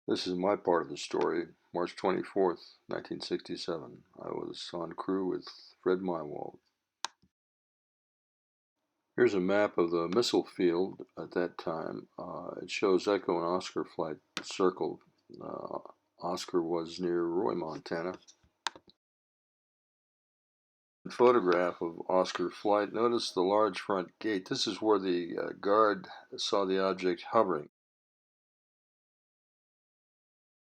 This is my part of the story. March 24th, 1967. I was on crew with Fred Mywald. Here's a map of the missile field at that time. It shows Echo and Oscar flight circled. Oscar was near Roy, Montana. Photograph of Oscar flight. Notice the large front gate. This is where the guard saw the object hovering.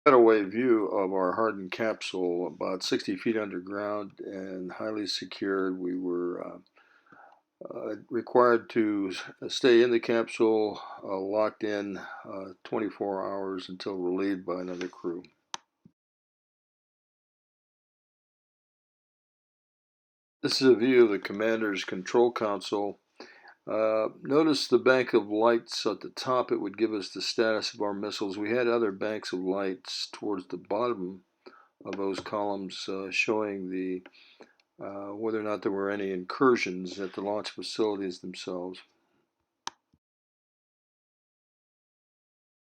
Cutaway view of our hardened capsule, about 60 feet underground and highly secured. We were required to stay in the capsule, locked in 24 hours until relieved by another crew. This is a view of the commander's control console. Notice the bank of lights at the top. It would give us the status of our missiles. We had other banks of lights towards the bottom of those columns showing the whether or not there were any incursions at the launch facilities themselves.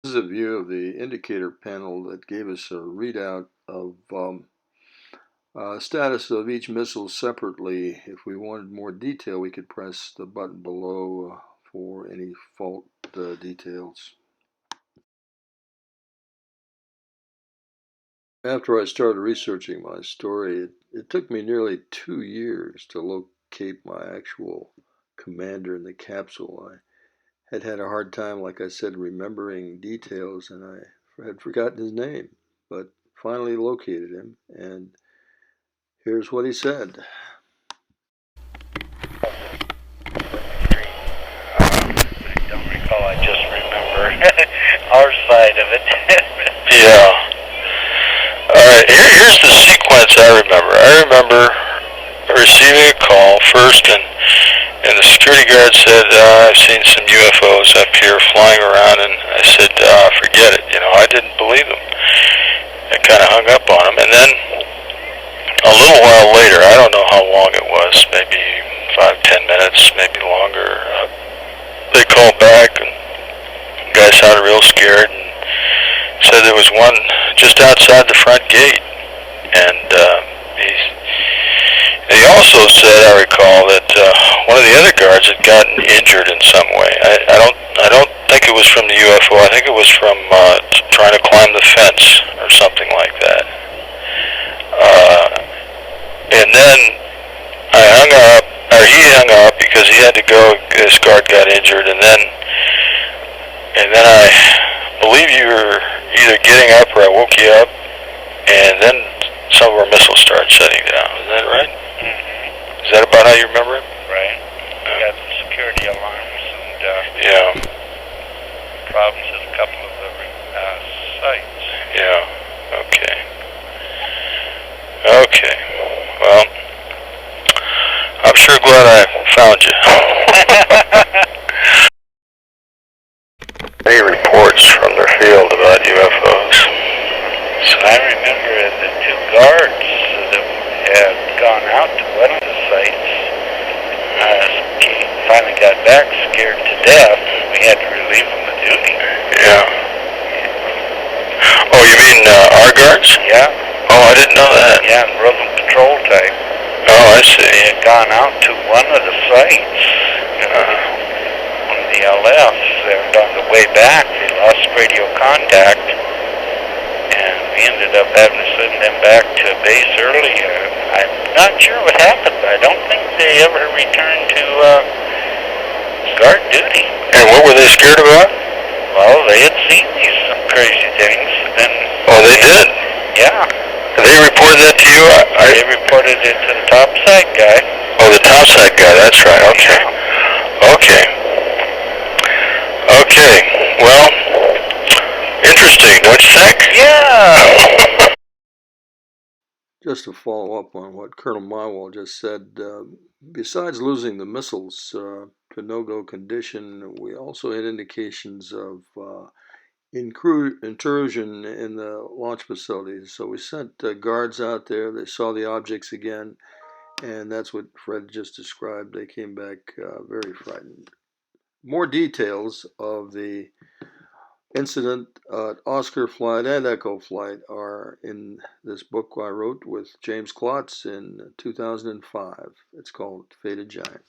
This is a view of the indicator panel that gave us a readout of status of each missile separately. If we wanted more detail, we could press the button below for any fault details. After I started researching my story, it took me nearly 2 years to locate my actual commander in the capsule. I had a hard time, like I said, remembering details, and I had forgotten his name, but finally located him, and here's what he said. I don't recall, I just remember our side of it. Yeah. Alright, here's the sequence I remember. I remember receiving a call first, and the security guard said, I've seen some UFOs up here flying around, and I said, forget it. I didn't believe them. I kind of hung up on him, and then a little while later, I don't know how long it was, maybe 5-10 minutes, maybe longer, they called back, and the guy sounded real scared, and said there was one just outside the front gate, and he also said, I recall, that one of the other guards had gotten injured in some way. I don't think it was from the UFO. I think it was from trying to climb the fence or something like that. And then he hung up because he had to go. This guard got injured, and then I believe you were either getting up or I woke you up, and then some of our missiles started shutting down. Is that right? Mm-hmm. Is that about how you remember it? Right. We got the security alarms and problems at a couple of the sites. Yeah. Okay. Okay. Well, I'm sure glad I found you. Any reports from their field about UFOs? So I remember the two guards that had gone out to one of the sites finally got back scared to death. We had to relieve them of duty. Yeah. Oh, you mean our guards? Yeah. Oh, I didn't know that. Yeah, and roving patrol type. Oh, I see. They had gone out to one of the sites, one of the LFs, and on the way back they lost radio contact, and we ended up having to send them back to base early. I'm not sure what happened. I don't think they ever returned to guard duty. And what were they scared about? Well, they had seen these crazy things. Then Oh, they did? Yeah. They reported that to you? They reported it to the topside guy. Oh, the topside guy, that's right, okay. Yeah. Okay. Okay, well, interesting, don't you think? Yeah. Just to follow up on what Colonel Mywald just said, besides losing the missiles to no-go condition, we also had indications of intrusion in the launch facilities. So we sent guards out there. They saw the objects again, and that's what Fred just described. They came back very frightened. More details of the incident at Oscar Flight and Echo Flight are in this book I wrote with James Klotz in 2005. It's called Faded Giant.